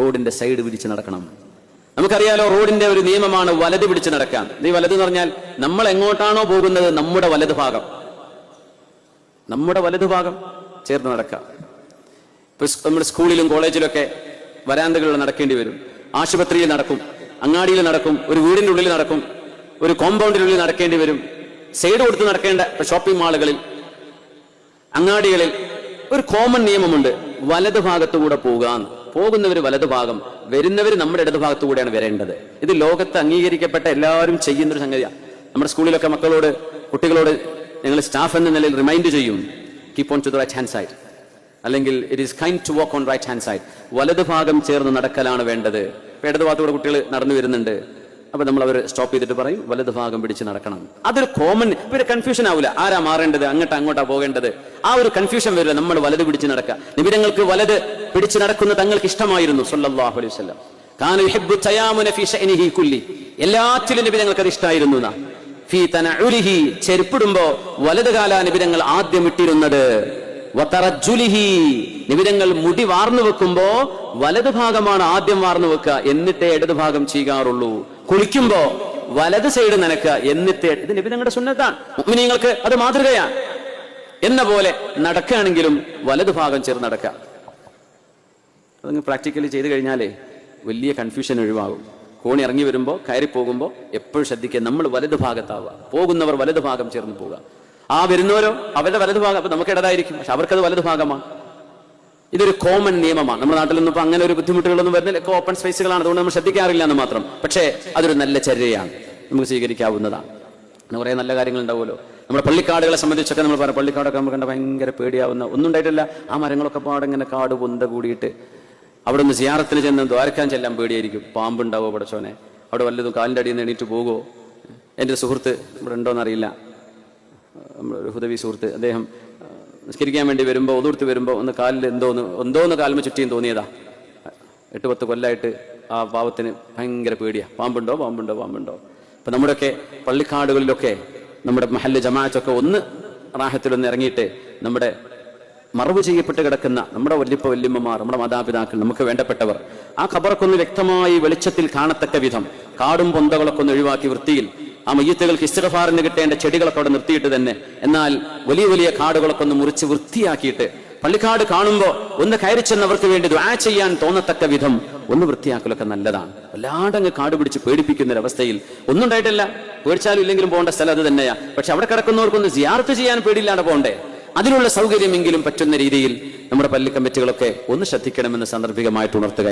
റോഡിന്റെ സൈഡ് പിടിച്ച് നടക്കണം. നമുക്കറിയാലോ, റോഡിന്റെ ഒരു നിയമമാണ് വലത് പിടിച്ച് നടക്കാൻ. ഈ വലത് എന്ന് പറഞ്ഞാൽ നമ്മൾ എങ്ങോട്ടാണോ പോകുന്നത് നമ്മുടെ വലത് ഭാഗം ചേർന്ന് നടക്കുക. ഇപ്പൊ നമ്മുടെ സ്കൂളിലും കോളേജിലൊക്കെ വരാന്തകളിൽ നടക്കേണ്ടി വരും, ആശുപത്രിയിൽ നടക്കും, അങ്ങാടിയിൽ നടക്കും, ഒരു വീടിന്റെ ഉള്ളിൽ നടക്കും, ഒരു കോമ്പൗണ്ടിനുള്ളിൽ നടക്കേണ്ടി വരും, സൈഡ് കൊടുത്ത് നടക്കേണ്ട ഷോപ്പിംഗ് മാളുകളിൽ, അങ്ങാടികളിൽ ഒരു കോമൺ നിയമമുണ്ട്, വലത് ഭാഗത്തുകൂടെ പോകുന്നവർ വലതു ഭാഗം, വരുന്നവർ നമ്മുടെ ഇടതു ഭാഗത്തുകൂടെയാണ് വരേണ്ടത്. ഇത് ലോകത്ത് അംഗീകരിക്കപ്പെട്ട എല്ലാവരും ചെയ്യുന്നൊരു സംഗതിയാണ്. നമ്മുടെ സ്കൂളിലൊക്കെ കുട്ടികളോട് ഞങ്ങൾ സ്റ്റാഫ് എന്ന നിലയിൽ റിമൈൻഡ് ചെയ്യും, keep on to the right hand side, അല്ലെങ്കിൽ it is kind to walk on right hand side. വലതു ഭാഗം ചേർന്ന് നടക്കലാണ് വേണ്ടത്. ഇപ്പൊ ഇടതു ഭാഗത്തൂടെ കുട്ടികൾ നടന്നു വരുന്നുണ്ട്, അപ്പൊ നമ്മൾ അവർ സ്റ്റോപ്പ് ചെയ്തിട്ട് പറയും വലതു ഭാഗം പിടിച്ച് നടക്കണം. അതൊരു കോമൺ, ഇപ്പൊ കൺഫ്യൂഷൻ ആവില്ല, ആരാ മാറേണ്ടത്, അങ്ങോട്ടാ പോകേണ്ടത്, ആ ഒരു കൺഫ്യൂഷൻ വരില്ല. നമ്മൾ വലത് പിടിച്ച് നടക്കുക. നിബിധങ്ങൾക്ക് വലത് പിടിച്ച് നടക്കുന്ന തങ്ങൾക്ക് ഇഷ്ടമായിരുന്നു സല്ലല്ലാഹു അലൈഹി വസല്ലം. കാന യുഹിബ്ബു തയാമുന ഫീ ശഅനിഹി കുല്ലി, എല്ലാറ്റിലും നിബിധങ്ങൾക്ക് അത് ഇഷ്ടമായിരുന്നു. ഫീ തനഉലിഹി, ചെരുപ്പിടുമ്പോ വലത് കാലാ നിബിധങ്ങൾ ആദ്യം ഇട്ടിരുന്നത്. വതറജുലിഹി, നിബിധങ്ങൾ മുടി വാർന്നു വെക്കുമ്പോ വലതു ഭാഗമാണ് ആദ്യം വാർന്നു വെക്കുക, എന്നിട്ടേ ഇടതു ഭാഗം ചെയ്യാറുള്ളൂ. കുളിക്കുമ്പോ വലത് സൈഡ് നനക്കുക, എന്നിട്ട് ഇത് നിബിധങ്ങളുടെ സുന്നത്താണ്, മുഅ്മിനീങ്ങൾക്ക് അത് മാതൃകയാണ്. എന്ന പോലെ നടക്കുകയാണെങ്കിലും വലതു ഭാഗം ചേർന്ന് നടക്കുക. അതങ്ങ് പ്രാക്ടിക്കലി ചെയ്ത് കഴിഞ്ഞാലേ വലിയ കൺഫ്യൂഷൻ ഒഴിവാകും. കോണി ഇറങ്ങി വരുമ്പോ കയറി പോകുമ്പോ എപ്പോഴും ശ്രദ്ധിക്കുക, നമ്മൾ വലതു ഭാഗത്താവുക, പോകുന്നവർ വലതു ഭാഗം ചേർന്ന് പോവുക. ആ വരുന്നവരോ അവരുടെ വലതു ഭാഗം, അപ്പൊ നമുക്ക് ഇടതായിരിക്കും, പക്ഷെ അവർക്കത് വലതു ഭാഗമാണ്. ഇതൊരു കോമൺ നിയമമാണ്. നമ്മുടെ നാട്ടിലൊന്നും ഇപ്പൊ അങ്ങനെ ഒരു ബുദ്ധിമുട്ടുകളൊന്നും വരുന്നില്ല, ഓപ്പൺ സ്പേസുകളാണ്, അതുകൊണ്ട് നമ്മൾ ശ്രദ്ധിക്കാറില്ല എന്ന് മാത്രം. പക്ഷേ അതൊരു നല്ല ചര്യയാണ്, നമുക്ക് സ്വീകരിക്കാവുന്നതാണ്. അങ്ങനെ കുറെ നല്ല കാര്യങ്ങൾ ഉണ്ടാവുമല്ലോ. നമ്മുടെ പള്ളിക്കാടുകളെ സംബന്ധിച്ചൊക്കെ നമ്മൾ പറയാം, പള്ളിക്കാടൊക്കെ നമുക്ക് കണ്ട ഭയങ്കര പേടിയാവുന്ന ഒന്നും ഉണ്ടായിട്ടില്ല. ആ മരങ്ങളൊക്കെ പാടിങ്ങനെ കാട് പൊന്ത കൂടിയിട്ട് അവിടെ നിന്ന് സിയാറത്തിന് ചെന്ന് ദ്വാരക്കാൻ ചെല്ലാൻ പേടിയായിരിക്കും. പാമ്പുണ്ടാവോ പടച്ചോനെ, അവിടെ വല്ലതും കാലിൻ്റെ അടിയിൽ നിന്ന് എണീറ്റ് പോകുമോ. എൻ്റെ ഒരു സുഹൃത്ത് ഇവിടെ ഉണ്ടോയെന്നറിയില്ല, ഒരു ഹുദവി സുഹൃത്ത്, അദ്ദേഹം നിസ്കരിക്കാൻ വേണ്ടി വരുമ്പോൾ ഒതുർത്ത് വരുമ്പോൾ ഒന്ന് കാലിൽ എന്തോന്ന് കാൽമ ചുറ്റിയും തോന്നിയതാ. 8-10 കൊല്ലമായിട്ട് ആ പാവത്തിന് ഭയങ്കര പേടിയാ, പാമ്പുണ്ടോ. അപ്പൊ നമ്മുടെയൊക്കെ പള്ളിക്കാടുകളിലൊക്കെ നമ്മുടെ മഹല്ല് ജമാഅത്തൊക്കെ ഒന്ന് റാഹത്തിലൊന്ന് ഇറങ്ങിയിട്ട് നമ്മുടെ മറവ് ചെയ്യപ്പെട്ട് കിടക്കുന്ന നമ്മുടെ വല്യമ്മമാർ, നമ്മുടെ മാതാപിതാക്കൾ, നമുക്ക് വേണ്ടപ്പെട്ടവർ, ആ ഖബറൊക്കെ ഒന്ന് വ്യക്തമായി വെളിച്ചത്തിൽ കാണത്തക്ക വിധം കാടും പൊന്തകളൊക്കെ ഒന്ന് ഒഴിവാക്കി വൃത്തിയിൽ, ആ മയ്യത്തുകൾക്ക് ഇസ്തിഗ്ഫാറിന് കിട്ടേണ്ട ചെടികളൊക്കെ അവിടെ നിർത്തിയിട്ട് തന്നെ, എന്നാൽ വലിയ വലിയ കാടുകളൊക്കെ ഒന്ന് മുറിച്ച് വൃത്തിയാക്കിയിട്ട് പള്ളിക്കാട് കാണുമ്പോൾ ഒന്ന് കയറി ചെന്നവർക്ക് വേണ്ടി ദുആ ചെയ്യാൻ തോന്നത്തക്ക വിധം ഒന്ന് വൃത്തിയാക്കലൊക്കെ നല്ലതാണ്. വല്ലാണ്ടങ്ങ് കാട് പിടിച്ച് പേടിപ്പിക്കുന്നൊരവസ്ഥയിൽ ഒന്നും ഉണ്ടായിട്ടില്ല. പേടിച്ചാലും ഇല്ലെങ്കിലും പോകേണ്ട സ്ഥലം അത് തന്നെയാ. പക്ഷെ അവിടെ കിടക്കുന്നവർക്കൊന്ന് സിയാറത്ത് ചെയ്യാൻ പേടിയില്ലാതെ പോകണ്ടേ. അതിനുള്ള സൗകര്യമെങ്കിലും പറ്റുന്ന രീതിയിൽ നമ്മുടെ പള്ളി കമ്മിറ്റികളൊക്കെ ഒന്ന് ശ്രദ്ധിക്കണമെന്ന് സാന്ദർഭികമായിട്ട് ഉണർത്തുക.